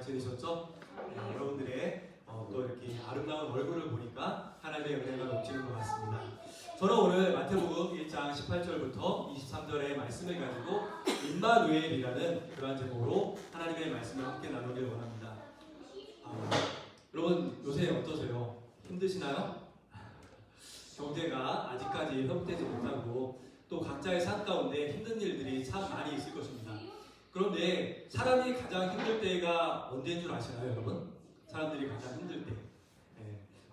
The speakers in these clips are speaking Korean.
지내셨죠? 여러분들의 또 이렇게 아름다운 얼굴을 보니까 하나님의 은혜가 넘치는 것 같습니다. 저는 오늘 마태복음 1장 18절부터 23절의 말씀을 가지고 임마누엘이라는 그러한 제목으로 하나님의 말씀을 함께 나누길 원합니다. 여러분 요새 어떠세요? 힘드시나요? 경제가 아직까지 회복되지 못하고 또 각자의 삶 가운데 힘든 일들이 참 많이 있을 것입니다. 그런데 사람이 가장 힘들 때가 언제인 줄 아시나요, 여러분? 사람들이 가장 힘들 때.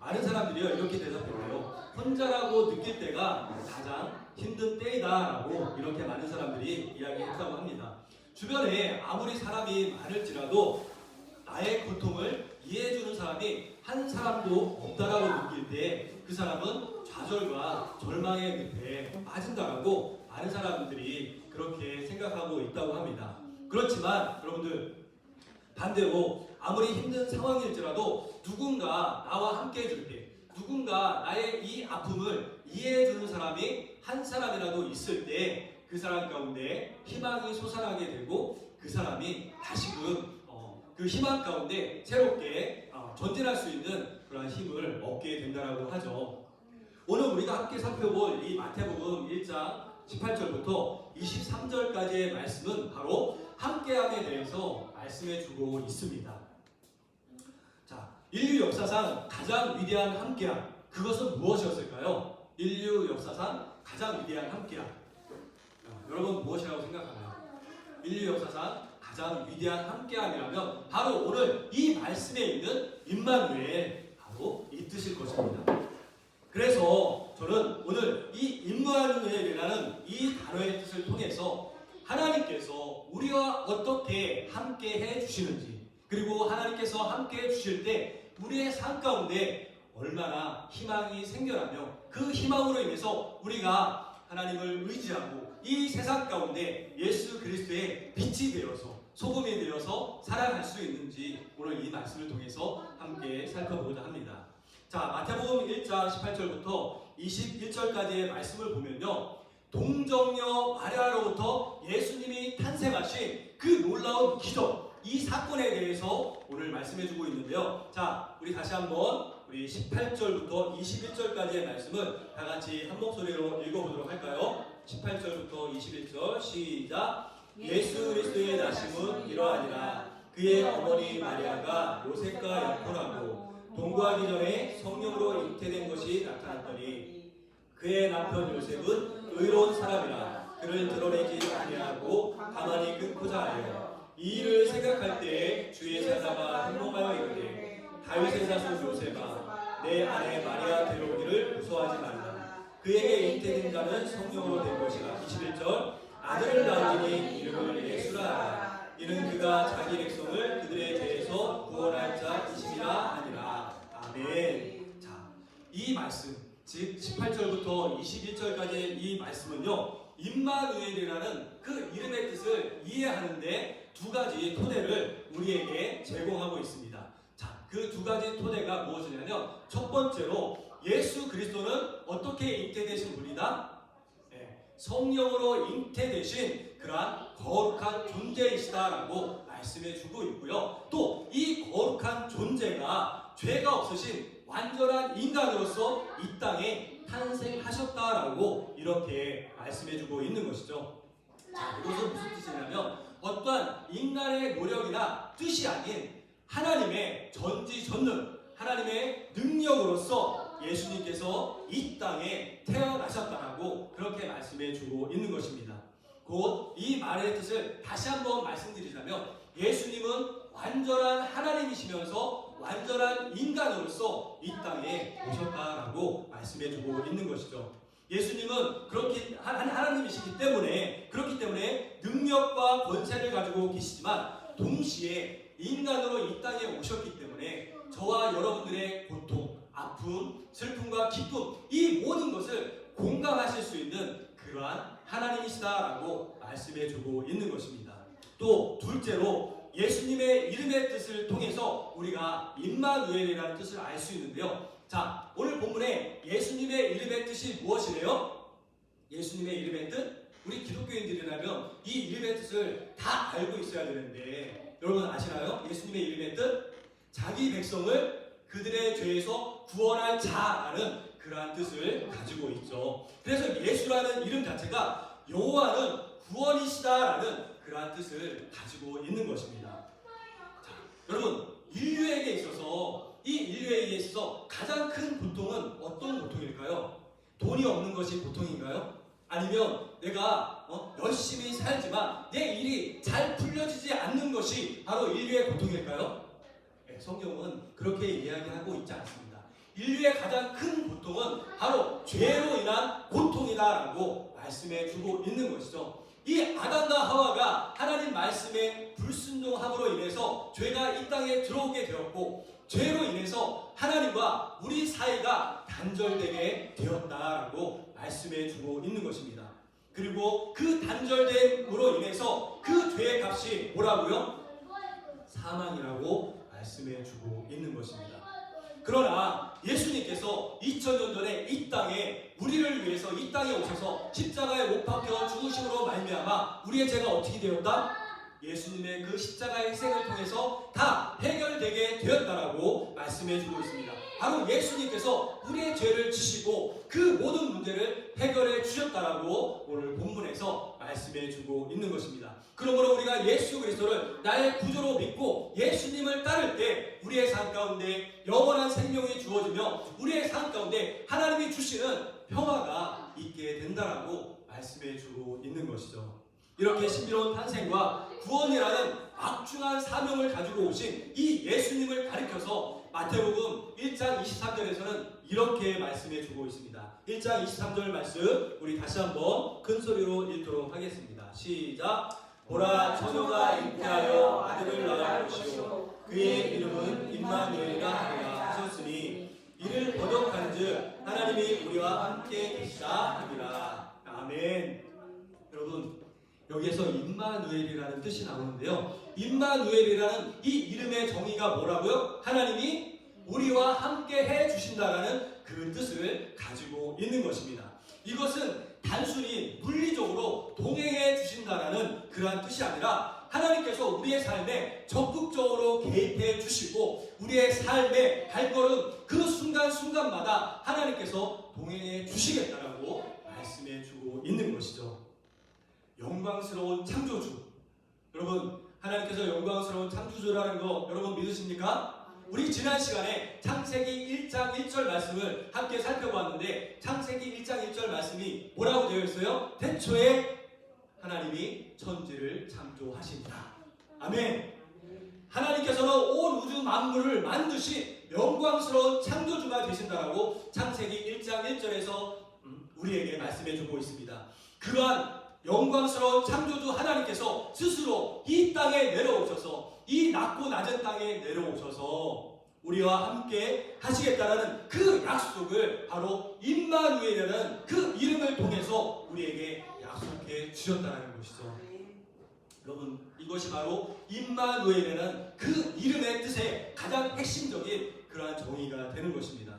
많은 사람들이요 이렇게 대답해요. 혼자라고 느낄 때가 가장 힘든 때이다라고 이렇게 많은 사람들이 이야기했다고 합니다. 주변에 아무리 사람이 많을지라도 나의 고통을 이해해주는 사람이 한 사람도 없다라고 느낄 때 그 사람은 좌절과 절망의 늪에 빠진다라고 많은 사람들이 그렇게 생각하고 있다고 합니다. 그렇지만 여러분들 반대로 아무리 힘든 상황일지라도 누군가 나와 함께 해줄 때, 누군가 나의 이 아픔을 이해해주는 사람이 한 사람이라도 있을 때 그 사람 가운데 희망이 솟아나게 되고 그 사람이 다시금 그 희망 가운데 새롭게 전진할 수 있는 그런 힘을 얻게 된다라고 하죠. 오늘 우리가 함께 살펴볼 이 마태복음 1장 18절부터 23절까지의 말씀은 바로 함께함에 대해서 말씀해주고 있습니다. 자, 인류 역사상 가장 위대한 함께함, 그것은 무엇이었을까요? 인류 역사상 가장 위대한 함께함. 여러분 무엇이라고 생각하나요? 인류 역사상 가장 위대한 함께함이라면 바로 오늘 이 말씀에 있는 임마누엘, 바로 이 뜻일 것입니다. 그래서 저는 오늘 이 임마누엘이라는 이 단어의 뜻을 통해서 하나님께서 우리와 어떻게 함께 해주시는지, 그리고 하나님께서 함께 해주실 때 우리의 삶 가운데 얼마나 희망이 생겨나며 그 희망으로 인해서 우리가 하나님을 의지하고 이 세상 가운데 예수 그리스도의 빛이 되어서 소금이 되어서 살아갈 수 있는지 오늘 이 말씀을 통해서 함께 살펴보고자 합니다. 자, 마태복음 1장 18절부터 21절까지의 말씀을 보면요, 동정녀 마리아로부터 예수님이 탄생하신 그 놀라운 기적, 이 사건에 대해서 오늘 말씀해주고 있는데요. 자, 우리 다시 한번 우리 18절부터 21절까지의 말씀을 다 같이 한 목소리로 읽어보도록 할까요? 18절부터 21절 시작. 예수 그리스도의 나심은 이러하니라. 그의 어머니 마리아가 요셉과 약혼하고 동거하기 전에 성령으로 잉태된 것이 나타났더니 그의 남편 요셉은 의로운 사람이라 그를 드러내지 아니하고 가만히 끊고자 하여 이 일을 생각할 때에 주의 사자가 현몽하여 이르되 다윗의 자손 요셉아 내 아내 마리아 데려오기를 무서워하지 말라. 그에게 잉태된 자는 성령으로 된 것이라. 21절 아들을 낳으니 이름을 예수라 하라. 이는 그가 자기 백성을 그들의 죄에서 구원할 자이심이라 하니라. 아멘. 자, 이 말씀 즉 18절부터 21절까지의 이 말씀은요, 임마누엘이라는 그 이름의 뜻을 이해하는데 두 가지 토대를 우리에게 제공하고 있습니다. 자, 그 두 가지 토대가 무엇이냐면 첫 번째로 예수 그리스도는 어떻게 잉태되신 분이다? 성령으로 잉태되신 그러한 거룩한 존재이시다라고 말씀해주고 있고요. 또 이 거룩한 존재가 죄가 없으신 완전한 인간으로서 이 땅에 탄생하셨다라고 이렇게 말씀해주고 있는 것이죠. 자, 이것은 무슨 뜻이냐면 어떠한 인간의 노력이나 뜻이 아닌 하나님의 전지전능, 하나님의 능력으로서 예수님께서 이 땅에 태어나셨다라고 그렇게 말씀해주고 있는 것입니다. 곧 이 말의 뜻을 다시 한번 말씀드리자면 예수님은 완전한 하나님이시면서 완전한 인간으로서 이 땅에 오셨다라고 말씀해주고 있는 것이죠. 예수님은 그렇게 하나님이시기 때문에 그렇기 때문에 능력과 권세를 가지고 계시지만 동시에 인간으로 이 땅에 오셨기 때문에 저와 여러분들의 고통, 아픔, 슬픔과 기쁨, 이 모든 것을 공감하실 수 있는 그러한 하나님이시다라고 말씀해주고 있는 것입니다. 또 둘째로 예수님의 이름의 뜻을 통해서 우리가 임마누엘이라는 뜻을 알 수 있는데요. 자, 오늘 본문에 예수님의 이름의 뜻이 무엇이래요? 예수님의 이름의 뜻? 우리 기독교인들이라면 이 이름의 뜻을 다 알고 있어야 되는데 여러분 아시나요? 예수님의 이름의 뜻? 자기 백성을 그들의 죄에서 구원할 자라는 그러한 뜻을 가지고 있죠. 그래서 예수라는 이름 자체가 여호와는 구원이시다라는 그러한 뜻을 가지고 있는 것입니다. 자, 여러분, 인류에게 있어서 가장 큰 고통은 어떤 고통일까요? 돈이 없는 것이 고통인가요? 아니면 내가 열심히 살지만 내 일이 잘 풀려지지 않는 것이 바로 인류의 고통일까요? 네, 성경은 그렇게 이야기하고 있지 않습니다. 인류의 가장 큰 고통은 바로 죄로 인한 고통이다라고 말씀해 주고 있는 것이죠. 이 아담과 하와가 하나님 말씀에 불순종함으로 인해서 죄가 이 땅에 들어오게 되었고, 죄로 인해서 하나님과 우리 사이가 단절되게 되었다라고 말씀해 주고 있는 것입니다. 그리고 그 단절됨으로 인해서 그 죄의 값이 뭐라고요? 사망이라고 말씀해 주고 있는 것입니다. 그러나 예수님께서 2000년 전에 이 땅에 우리를 위해서 이 땅에 오셔서 십자가에 못 박혀 죽으심으로 말미암아 우리의 죄가 어떻게 되었다? 예수님의 그 십자가의 희생을 통해서 다 해결되게 되었다라고 말씀해 주고 있습니다. 바로 예수님께서 우리의 죄를 지시고 그 모든 문제를 해결해 주셨다라고 오늘 본문에서 말씀해 주고 있는 것입니다. 그러므로 우리가 예수 그리스도를 나의 구주로 믿고 예수님을 따를 때 우리의 삶 가운데 영원한 생명이 주어지며 우리의 삶 가운데 하나님이 주시는 평화가 있게 된다라고 말씀해 주고 있는 것이죠. 이렇게 신비로운 탄생과 구원이라는 막중한 사명을 가지고 오신 이 예수님을 가리켜서 마태복음 1장 23절에서는 이렇게 말씀해 주고 있습니다. 1장 23절 말씀 우리 다시 한번 큰 소리로 읽도록 하겠습니다. 시작. 보라, 처녀가 잉태하여 아들을 낳을 것이요 그의 이름은 임마누엘이라 하리라 하셨으니 이를 번역한즉 하나님이 우리와 함께 계시다 하리라. 아멘. 여러분, 여기에서 임마누엘이라는 뜻이 나오는데요. 임마누엘이라는 이 이름의 정의가 뭐라고요? 하나님이 우리와 함께 해주신다라는 그 뜻을 가지고 있는 것입니다. 이것은 단순히 물리적으로 동행해 주신다라는 그러한 뜻이 아니라 하나님께서 우리의 삶에 적극적으로 개입해 주시고 우리의 삶의 발걸음 그 순간순간마다 하나님께서 동행해 주시겠다라고 말씀해 주고 있는 것이죠. 영광스러운 창조주. 여러분, 하나님께서 영광스러운 창조주라는 거 여러분 믿으십니까? 우리 지난 시간에 창세기 1장 1절 말씀을 함께 살펴보았는데 창세기 1장 1절 말씀이 뭐라고 되어 있어요? 태초에 하나님이 천지를 창조하신다. 아멘. 하나님께서는 온 우주 만물을 만드신 영광스러운 창조주가 되신다라고 창세기 1장 1절에서 우리에게 말씀해 주고 있습니다. 그러한 영광스러운 창조주 하나님께서 스스로 이 땅에 내려오셔서 이 낮고 낮은 땅에 내려오셔서 우리와 함께 하시겠다라는 그 약속을 바로 임마누엘이라는 그 이름을 통해서 우리에게 약속해 주셨다는 것이죠. 여러분, 이것이 바로 임마누엘이라는 그 이름의 뜻의 가장 핵심적인 그러한 정의가 되는 것입니다.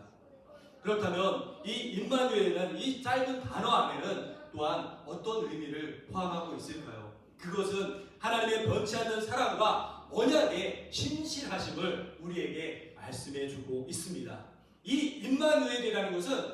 그렇다면 이 임마누엘이라는 이 짧은 단어 안에는 또한 어떤 의미를 포함하고 있을까요? 그것은 하나님의 변치 않는 사랑과 언약의 신실하심을 우리에게 말씀해 주고 있습니다. 이 임마누엘이라는 것은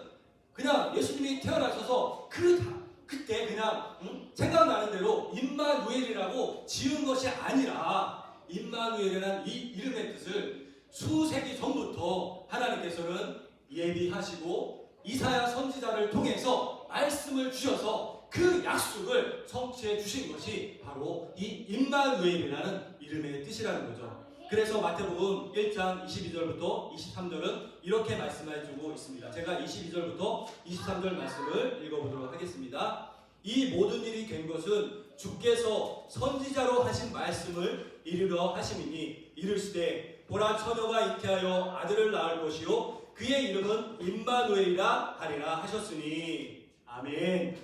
그냥 예수님이 태어나셔서 그때 그냥 생각나는 대로 임마누엘이라고 지은 것이 아니라 임마누엘이라는 이 이름의 뜻을 수세기 전부터 하나님께서는 예비하시고 이사야 선지자를 통해서 말씀을 주셔서 그 약속을 성취해 주신 것이 바로 이 임마누엘이라는 이름의 뜻이라는 거죠. 그래서 마태복음 1장 22절부터 23절은 이렇게 말씀해 주고 있습니다. 제가 22절부터 23절 말씀을 읽어보도록 하겠습니다. 이 모든 일이 된 것은 주께서 선지자로 하신 말씀을 이루려 하심이니 이르시되 보라, 처녀가 잉태하여 아들을 낳을 것이요 그의 이름은 임마누엘이라 하리라 하셨으니. 아멘.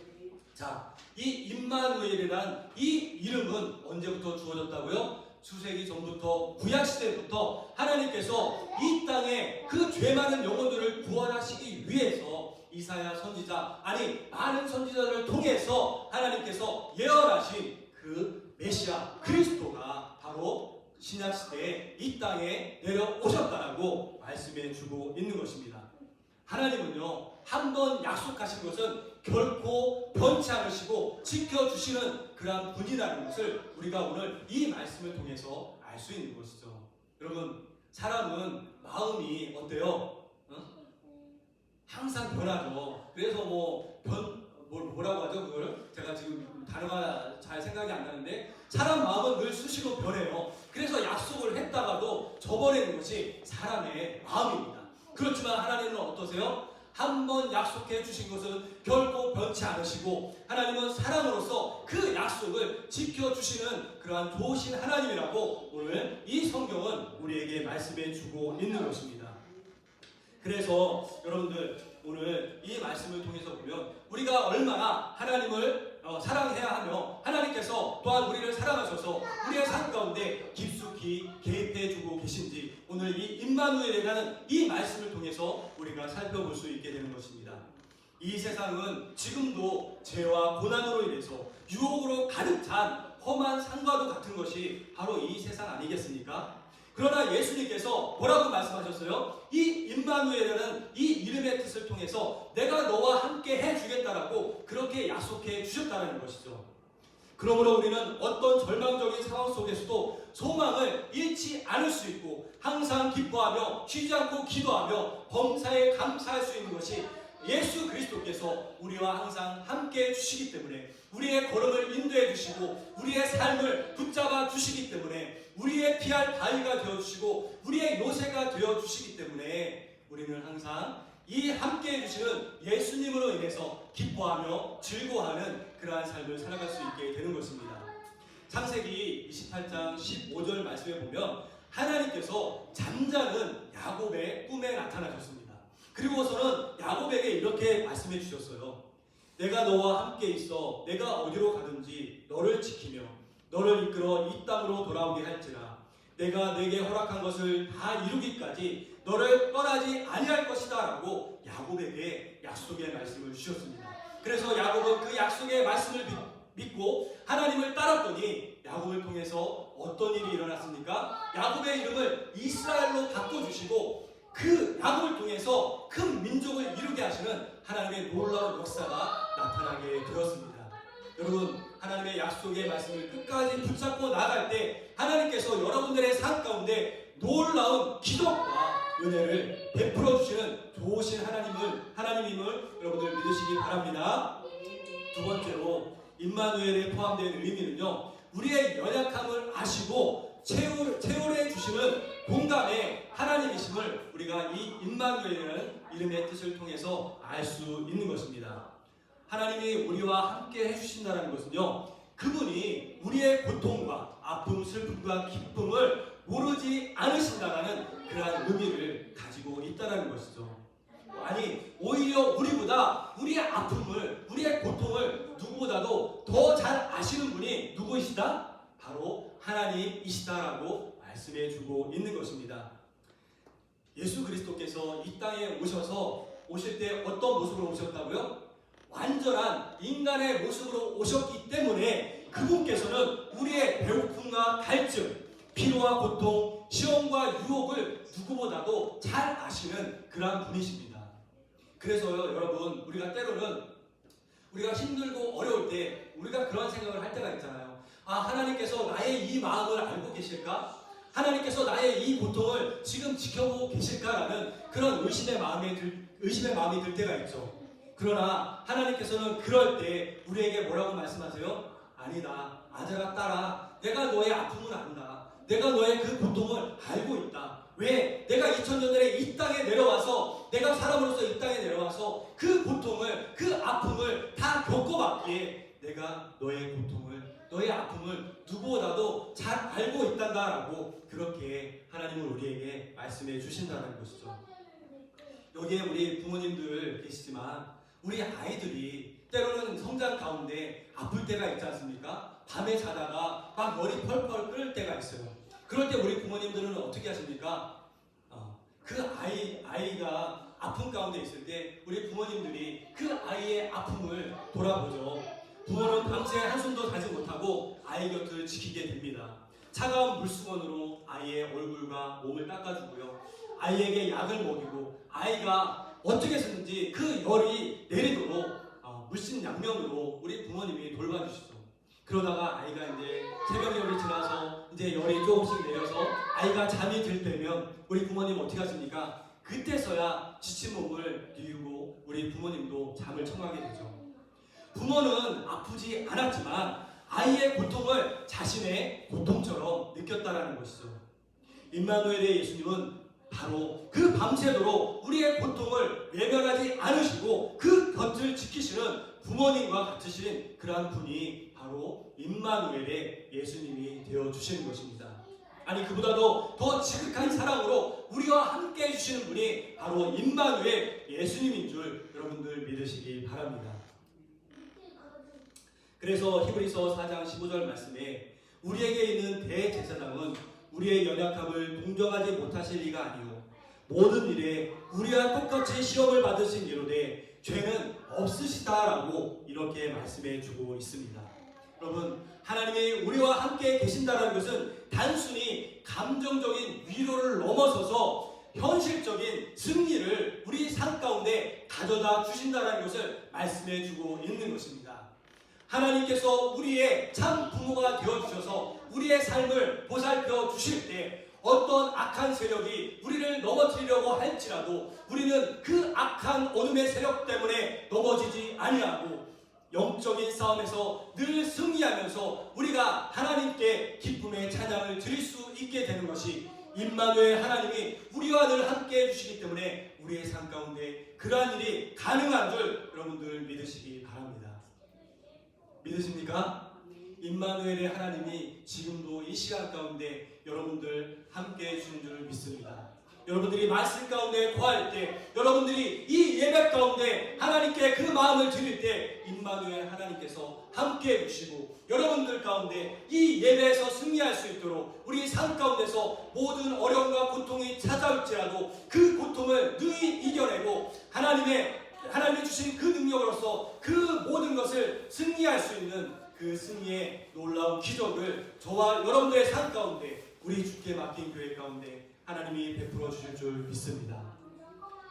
자, 이 임마누엘이란 이 이름은 언제부터 주어졌다고요? 수세기 전부터 구약시대부터 하나님께서 이 땅에 그 죄 많은 영혼들을 구원하시기 위해서 이사야 선지자, 아니 많은 선지자들을 통해서 하나님께서 예언하신 그 메시아 그리스도가 바로 신약시대에 이 땅에 내려오셨다라고 말씀해 주고 있는 것입니다. 하나님은요, 한번 약속하신 것은 결코 변치 않으시고 지켜주시는 그러한 분이라는 것을 우리가 오늘 이 말씀을 통해서 알 수 있는 것이죠. 여러분, 사람은 마음이 어때요? 항상 변하죠. 그래서 뭐라고 하죠? 그걸 제가 지금 단어가 잘 생각이 안 나는데, 사람 마음은 늘 수시로 변해요. 그래서 약속을 했다가도 저버리는 것이 사람의 마음입니다. 그렇지만 하나님은 어떠세요? 한번 약속해 주신 것은 결코 변치 않으시고, 하나님은 사랑으로서 그 약속을 지켜주시는 그러한 좋으신 하나님이라고 오늘 이 성경은 우리에게 말씀해 주고 있는 것입니다. 그래서 여러분들, 오늘 이 말씀을 통해서 보면 우리가 얼마나 하나님을 사랑해야 하며 하나님께서 또한 우리를 사랑하셔서 우리의 삶 가운데 깊숙이 개입해 주고 계신지 오늘 이 임마누엘이라는 이 말씀을 통해서 우리가 살펴볼 수 있게 되는 것입니다. 이 세상은 지금도 죄와 고난으로 인해서 유혹으로 가득 찬 험한 산과도 같은 것이 바로 이 세상 아니겠습니까? 그러나 예수님께서 뭐라고 말씀하셨어요? 이 임마누엘이라는 이 이름의 뜻을 통해서 내가 너와 함께 해주겠다라고 그렇게 약속해 주셨다는 것이죠. 그러므로 우리는 어떤 절망적인 상황 속에서도 소망을 잃지 않을 수 있고 항상 기뻐하며 쉬지 않고 기도하며 범사에 감사할 수 있는 것이 예수 그리스도께서 우리와 항상 함께 해주시기 때문에, 우리의 걸음을 인도해 주시고 우리의 삶을 붙잡아 주시기 때문에, 우리의 피할 바위가 되어주시고 우리의 요새가 되어주시기 때문에 우리는 항상 이 함께 해주시는 예수님으로 인해서 기뻐하며 즐거워하는 그러한 삶을 살아갈 수 있게 되는 것입니다. 창세기 28장 15절 말씀에 보면 하나님께서 잠자는 야곱의 꿈에 나타나셨습니다. 그리고서는 야곱에게 이렇게 말씀해 주셨어요. 내가 너와 함께 있어 내가 어디로 가든지 너를 지키며 너를 이끌어 이 땅으로 돌아오게 할지라. 내가 내게 허락한 것을 다 이루기까지 너를 떠나지 아니할 것이다 라고 야곱에게 약속의 말씀을 주셨습니다. 그래서 야곱은 그 약속의 말씀을 믿고 하나님을 따랐더니 야곱을 통해서 어떤 일이 일어났습니까? 야곱의 이름을 이스라엘로 바꿔주시고 그 야곱을 통해서 큰 민족을 이루게 하시는 하나님의 놀라운 역사가 나타나게 되었습니다. 여러분, 하나님의 약속의 말씀을 끝까지 붙잡고 나갈 때 하나님께서 여러분들의 삶 가운데 놀라운 기적과 은혜를 베풀어 주시는 좋으신 하나님임을 여러분들 믿으시기 바랍니다. 두 번째로 임마누엘에 포함된 의미는요, 우리의 연약함을 아시고 채울해 주시는 공감의 하나님이심을 우리가 이 임마누엘이라는 이름의 뜻을 통해서 알 수 있는 것입니다. 하나님이 우리와 함께 해주신다는 것은요, 그분이 우리의 고통과 아픔, 슬픔과 기쁨을 모르지 않으신다라는 그러한 의미를 가지고 있다는 것이죠. 아니, 오히려 우리보다 우리의 아픔을, 우리의 고통을 누구보다도 더 잘 아시는 분이 누구이시다? 바로 하나님이시다라고 말씀해 주고 있는 것입니다. 예수 그리스도께서 이 땅에 오실 때 어떤 모습으로 오셨다고요? 완전한 인간의 모습으로 오셨기 때문에 그분께서는 우리의 배고픔과 갈증, 피로와 고통, 시험과 유혹을 누구보다도 잘 아시는 그러한 분이십니다. 그래서요, 여러분, 우리가 때로는 우리가 힘들고 어려울 때 우리가 그런 생각을 할 때가 있잖아요. 아, 하나님께서 나의 이 마음을 알고 계실까? 하나님께서 나의 이 고통을 지금 지켜보고 계실까라는 그런 의심의 마음이 들 때가 있죠. 그러나 하나님께서는 그럴 때 우리에게 뭐라고 말씀하세요? 아니다, 아들아, 딸아, 내가 너의 아픔을 안다. 내가 너의 그 고통을 알고 있다. 왜? 내가 2000년 전에 이 땅에 내려와서, 내가 사람으로서 이 땅에 내려와서 그 고통을, 그 아픔을 다 겪어봤기에 내가 너의 고통을, 너의 아픔을 누구보다도 잘 알고 있단다라고 그렇게 하나님은 우리에게 말씀해 주신다는 것이죠. 여기에 우리 부모님들 계시지만 우리 아이들이 때로는 성장 가운데 아플 때가 있지 않습니까? 밤에 자다가 막 머리 펄펄 끓을 때가 있어요. 그럴 때 우리 부모님들은 어떻게 하십니까? 그 아이가 아픔 가운데 있을 때 우리 부모님들이 그 아이의 아픔을 돌아보죠. 부모는 밤새 한숨도 자지 못하고 아이 곁을 지키게 됩니다. 차가운 물수건으로 아이의 얼굴과 몸을 닦아주고요. 아이에게 약을 먹이고 아이가 어떻게 했는지 그 열이 내리도록 물심양면으로 우리 부모님이 돌봐주시죠. 그러다가 아이가 이제 새벽열이 지나서 이제 열이 조금씩 내려서 아이가 잠이 들 때면 우리 부모님 어떻게 하십니까? 그때서야 지친 몸을 비우고 우리 부모님도 잠을 청하게 되죠. 부모는 아프지 않았지만 아이의 고통을 자신의 고통처럼 느꼈다라는 것이죠. 임마누엘의 예수님은 바로 그 밤새도록 우리의 고통을 외면하지 않으시고 그 곁을 지키시는 부모님과 같으신 그러한 분이 바로 임마누엘의 예수님이 되어주시는 것입니다. 아니 그보다도 더 지극한 사랑으로 우리와 함께 해주시는 분이 바로 임마누엘 예수님인 줄 여러분들 믿으시기 바랍니다. 그래서 히브리서 4장 15절 말씀에 우리에게 있는 대제사장은 우리의 연약함을 동정하지 못하실 리가 아니요 모든 일에 우리와 똑같이 시험을 받으신 이로되 죄는 없으시다라고 이렇게 말씀해 주고 있습니다. 여러분 하나님이 우리와 함께 계신다는 것은 단순히 감정적인 위로를 넘어서서 현실적인 승리를 우리 삶 가운데 가져다 주신다는 것을 말씀해 주고 있는 것입니다. 하나님께서 우리의 참 부모가 되어주셔서 우리의 삶을 보살펴 주실 때 어떤 악한 세력이 우리를 넘어뜨리려고 할지라도 우리는 그 악한 어둠의 세력 때문에 넘어지지 아니하고 영적인 싸움에서 늘 승리하면서 우리가 하나님께 기쁨의 찬양을 드릴 수 있게 되는 것이 임마누엘 하나님이 우리와 늘 함께 해주시기 때문에 우리의 삶 가운데 그러한 일이 가능한 줄 여러분들 믿으시기 바랍니다. 믿으십니까? 임마누엘의 하나님이 지금도 이 시간 가운데 여러분들 함께 해주시는 줄 믿습니다. 여러분들이 말씀 가운데 거할 때 여러분들이 이 예배 가운데 하나님께 그 마음을 드릴 때 임마누엘 하나님께서 함께 해주시고 여러분들 가운데 이 예배에서 승리할 수 있도록 우리 삶 가운데서 모든 어려움과 고통이 찾아올지라도 그 고통을 능히 이겨내고 하나님이 주신 그 능력으로서 그 모든 것을 승리할 수 있는 그 승리의 놀라운 기적을 저와 여러분들의 삶 가운데 우리 주께 맡긴 교회 가운데 하나님이 베풀어 주실 줄 믿습니다.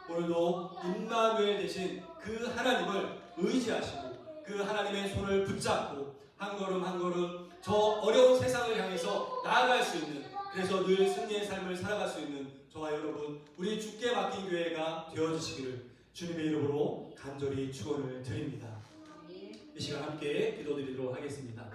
오늘도 임마누엘 되신 그 하나님을 의지하시고 그 하나님의 손을 붙잡고 한 걸음 한 걸음 저 어려운 세상을 향해서 나아갈 수 있는 그래서 늘 승리의 삶을 살아갈 수 있는 저와 여러분 우리 주께 맡긴 교회가 되어주시기를 주님의 이름으로 간절히 축원을 드립니다. 이 시간 함께 기도드리도록 하겠습니다.